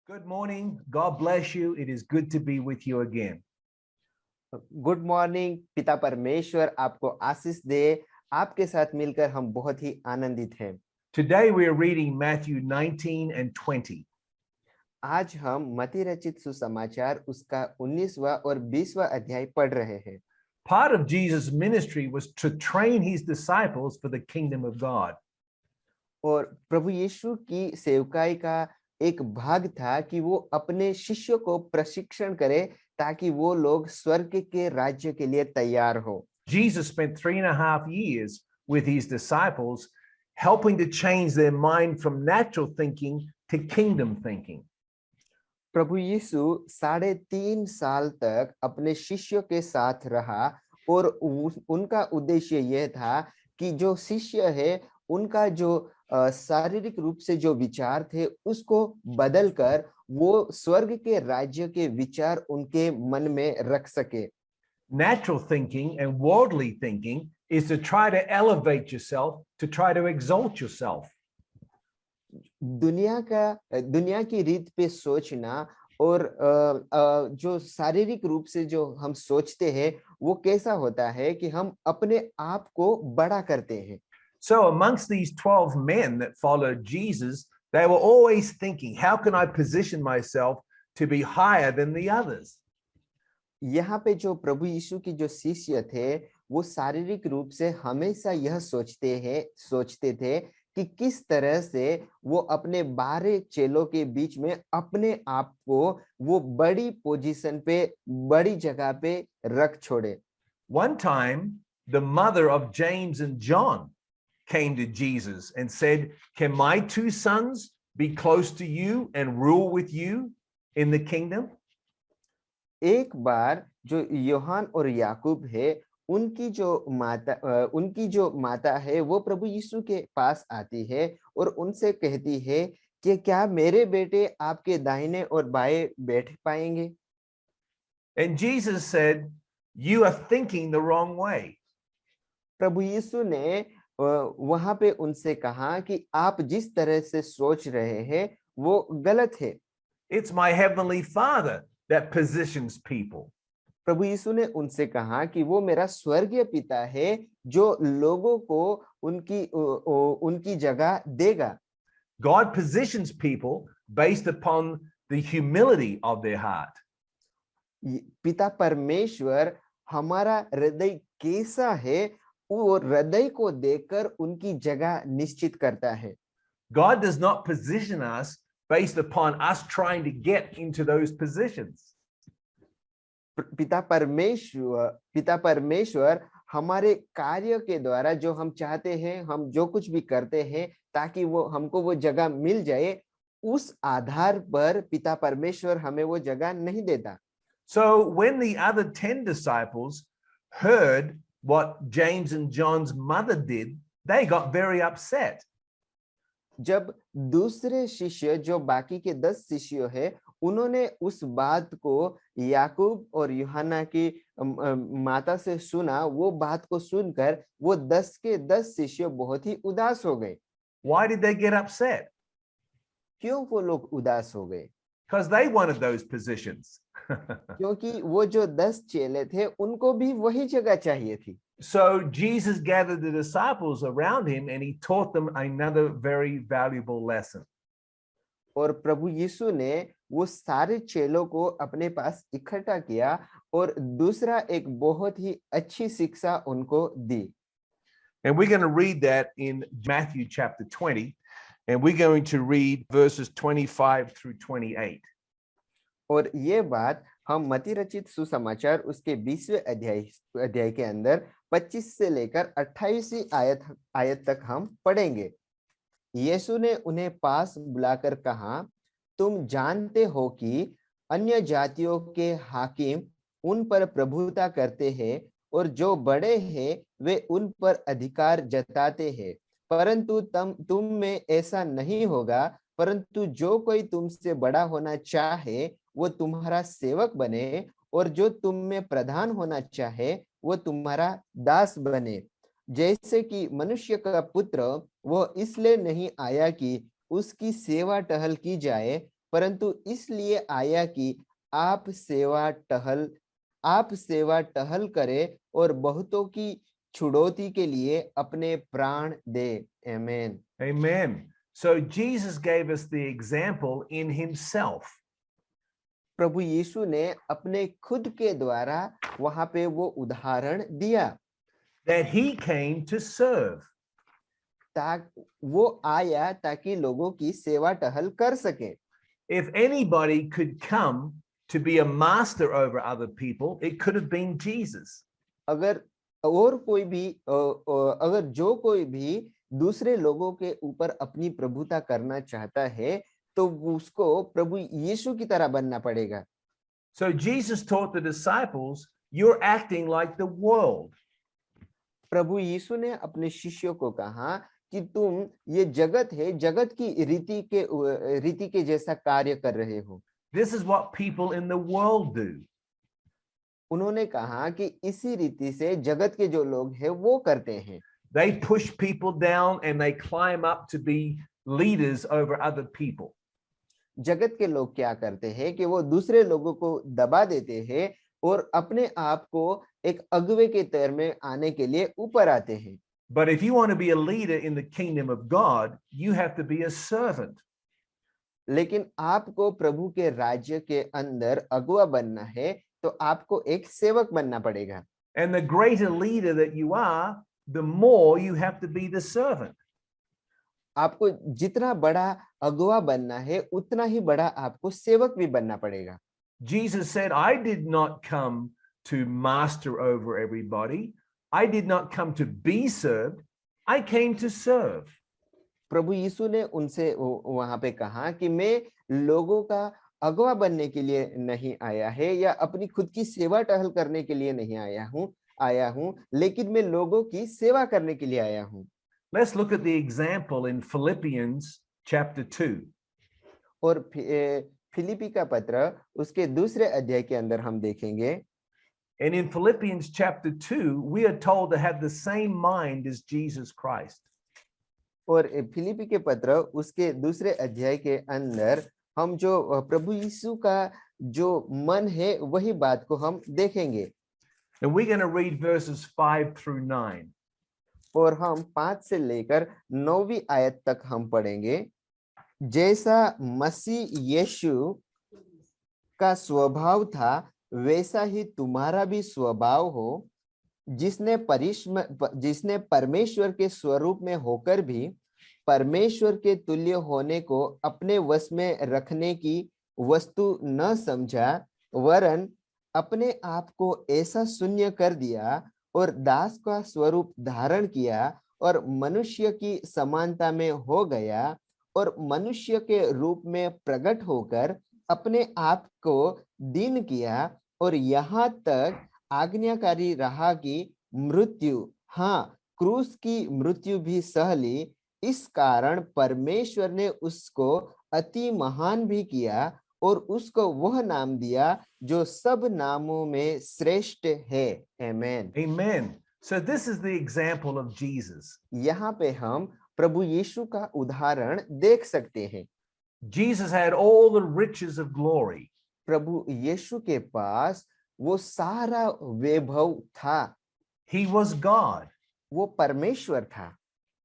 Good morning. God bless you. It is good to be with you again. Good morning. पिता परमेश्वर आपको आशीष दे। आपके साथ मिलकर हम बहुत ही आनंदित हैं। Today we are reading Matthew 19 and 20. आज हम मत्ती रचित सुसमाचार उसका 19वां और 20वां अध्याय पढ़ रहे हैं। Part of Jesus' ministry was to train his disciples for the kingdom of God. और प्रभु यीशु की सेवकाई का एक भाग था कि वो अपने शिष्यों को प्रशिक्षण करे ताकि वो लोग स्वर्ग के राज्य के लिए तैयार हो। Jesus spent 3.5 years with his disciples, helping to change their mind from natural thinking to kingdom thinking. प्रभु यीशु 3.5 साल तक अपने शिष्यों के साथ रहा और उनका उद्देश्य यह था कि जो शिष्य है उनका जो शारीरिक रूप से जो विचार थे उसको बदलकर वो स्वर्ग के राज्य के विचार उनके मन में रख सके। Natural thinking and worldly thinking is to try to elevate yourself, to try to exalt yourself. दुनिया की रीत पे सोचना और जो शारीरिक रूप से जो हम सोचते हैं वो कैसा होता है कि हम अपने आप को बड़ा करते हैं। So amongst these 12 men that followed Jesus, they were always thinking, how can I position myself to be higher than the others? यहाँ पे जो प्रभु यीशु की जो शिष्य थे वो शारीरिक रूप से हमेशा यह सोचते थे कि किस तरह से वो अपने 12 चेलों के बीच में अपने आप को वो बड़ी पोजीशन पे बड़ी जगह पे रख छोड़े। One time, the mother of James and John came to Jesus and said, can my 2 sons be close to you and rule with you in the kingdom? एक बार जो यूहान और याकूब है उनकी जो माता है वो प्रभु यीशु के पास आती है और उनसे कहती है कि क्या मेरे बेटे आपके दाहिने और बाएं बैठ पाएंगे? And Jesus said, you are thinking the wrong way. प्रभु यीशु ने वहां पे उनसे कहा कि आप जिस तरह से सोच रहे हैं वो गलत है। It's my heavenly Father that positions people. प्रभु यीशु ने उनसे कहा कि वो मेरा स्वर्गीय पिता है जो लोगों को उनकी जगह देगा। God positions people based upon the humility of their heart. पिता परमेश्वर हमारा हृदय कैसा है वो हृदय को देखकर उनकी जगह निश्चित करता है। God does not position us based upon us trying to get into those positions. पिता परमेश्वर हमारे कार्य के द्वारा जो हम चाहते हैं हम जो कुछ भी करते हैं ताकि वो हमको वो जगह मिल जाए उस आधार पर पिता परमेश्वर हमें वो जगह नहीं देता। So when the other 10 disciples heard what James and John's mother did, they got very upset. जब दूसरे शिष्य जो बाकी के 10 शिष्य हैं उन्होंने उस बात को याकूब और यूहन्ना की माता से सुना, वो बात को सुनकर वो 10 के 10 शिष्य बहुत ही उदास हो गए। Why did they get upset? क्यों वो लोग उदास हो गए? Because they wanted those positions. क्योंकि वो जो 10 चेले थे उनको भी वही जगह चाहिए थी। So Jesus gathered the disciples around him and he taught them another very valuable lesson. और प्रभु यीशु ने वो सारे चेलों को अपने पास इकट्ठा किया और दूसरा एक बहुत ही अच्छी शिक्षा उनको दी। And we're going to read that in Matthew chapter 20, and we're going to read verses 25 through 28. और ये बात हम मत्ती रचित सुसमाचार उसके 20वें अध्याय के अंदर 25 से लेकर 28वीं आयत तक हम पढ़ेंगे। यीशु ने उन्हें पास बुलाकर कहा, तुम जानते हो कि अन्य जातियों के हाकिम उन पर प्रभुता करते हैं और जो बड़े हैं वे उन पर अधिकार जताते हैं, परंतु तुम में ऐसा नहीं होगा, परंतु जो कोई तुमसे बड़ा होना चाहे वो तुम्हारा सेवक बने और जो तुम में प्रधान होना चाहे वो तुम्हारा दास बने। जैसे कि मनुष्य का पुत्र वो इसलिए नहीं आया कि उसकी सेवा टहल की जाए परंतु इसलिए आया कि आप सेवा टहल करें और बहुतों की छुड़ौती के लिए अपने प्राण दे। आमीन। Amen. So Jesus gave us the example in himself. प्रभु यीशु ने अपने खुद के द्वारा वहां पे वो उदाहरण दिया That he came to serve. वो आया ताकि लोगों की सेवा टहल कर सके। If anybody could come to be a master over other people, it could have been Jesus. अगर जो कोई भी दूसरे लोगों के ऊपर अपनी प्रभुता करना चाहता है तो उसको प्रभु यीशु की तरह बनना पड़ेगा। So Jesus taught the disciples, you're acting like the world. प्रभु यीशु ने अपने शिष्यों को कहा कि तुम ये जगत है, जगत की रीति के जैसा कार्य कर रहे हो। This is what people in the world do. उन्होंने कहा कि इसी रीति से जगत के जो लोग हैं वो करते हैं। They push people down and they climb up to be leaders over other people. जगत के लोग क्या करते हैं कि वो दूसरे लोगों को दबा देते हैं और अपने आप को एक अगुवे के तौर में आने के लिए ऊपर आते हैं। But if you want to be a leader in the kingdom of God, you have to be a servant. लेकिन आपको प्रभु के राज्य के अंदर अगुवा बनना है तो आपको एक सेवक बनना पड़ेगा। And the greater leader that you are, the more you have to be the servant. आपको जितना बड़ा अगुवा बनना है उतना ही बड़ा आपको सेवक भी बनना पड़ेगा। Jesus said, I did not come to master over everybody. I did not come to be served. I came to serve. प्रभु यीशु ने उनसे वहां पे कहा कि मैं लोगों का अगुवा बनने के लिए नहीं आया है या अपनी खुद की सेवा टहल करने के लिए नहीं आया हूं, लेकिन मैं लोगों की सेवा करने के लिए आया हूं। Let's look at the example in Philippians chapter 2. और फिलिपी का पत्र उसके दूसरे अध्याय के अंदर हम देखेंगे। And in Philippians chapter 2, we are told to have the same mind as Jesus Christ. और फिलिपी के पत्र उसके दूसरे अध्याय के अंदर हम जो प्रभु यीशु का जो मन है वही बात को हम देखेंगे। And we're going to read verses 5 through 9. और हम 5 से लेकर 9वीं आयत तक हम पढ़ेंगे। जैसा मसीह यीशु का स्वभाव था वैसा ही तुम्हारा भी स्वभाव हो, जिसने परमेश्वर के स्वरूप में होकर भी परमेश्वर के तुल्य होने को अपने वश में रखने की वस्तु न समझा, वरन अपने आप को ऐसा शून्य कर दिया और दास का स्वरूप धारण किया और मनुष्य की समानता में हो गया और मनुष्य के रूप में प्रकट होकर अपने आप को दीन किया और यहाँ तक आज्ञाकारी रहा कि मृत्यु, हाँ क्रूस की मृत्यु भी सह ली। इस कारण परमेश्वर ने उसको अति महान भी किया और उसको वह नाम दिया जो सब नामों में श्रेष्ठ है। आमेन। Amen. So this is the example of Jesus. यहाँ पे हम प्रभु यीशु का उदाहरण देख सकते हैं। Jesus had all the riches of glory. प्रभु यीशु के पास वो सारा वैभव था। He was God. वो परमेश्वर था।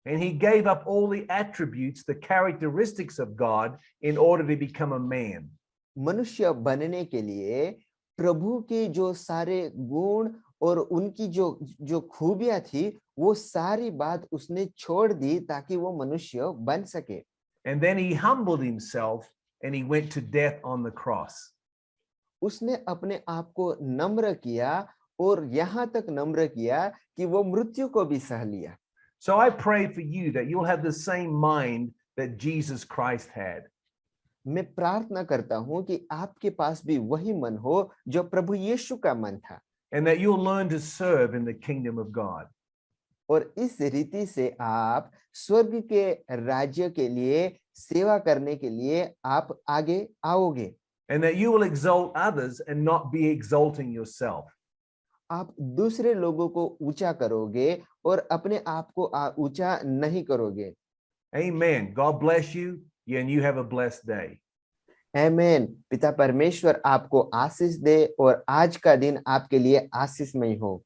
And he gave up all the attributes, the characteristics of God in order to become a man. मनुष्य बनने के लिए प्रभु के जो सारे गुण और उनकी जो खूबियां थी वो सारी बात उसने छोड़ दी ताकि वो मनुष्य बन सके। And then he humbled himself and he went to death on the cross. उसने अपने आप को नम्र किया और यहाँ तक नम्र किया कि वो मृत्यु को भी सह लिया। So I pray for you that you'll have the same mind that Jesus Christ had. मैं प्रार्थना करता हूँ कि आपके पास भी वही मन हो जो प्रभु यीशु का मन था। And that you'll learn to serve in the kingdom of God. और इस रीति से आप स्वर्ग के राज्य के लिए सेवा करने के लिए आप आगे आओगे। And that you will exalt others and not be exalting yourself. आप दूसरे लोगों को ऊंचा करोगे और अपने आप को ऊंचा नहीं करोगे। Amen. God bless you and you have a blessed day. आमेन। पिता परमेश्वर आपको आशीष दे और आज का दिन आपके लिए आशीषमय हो।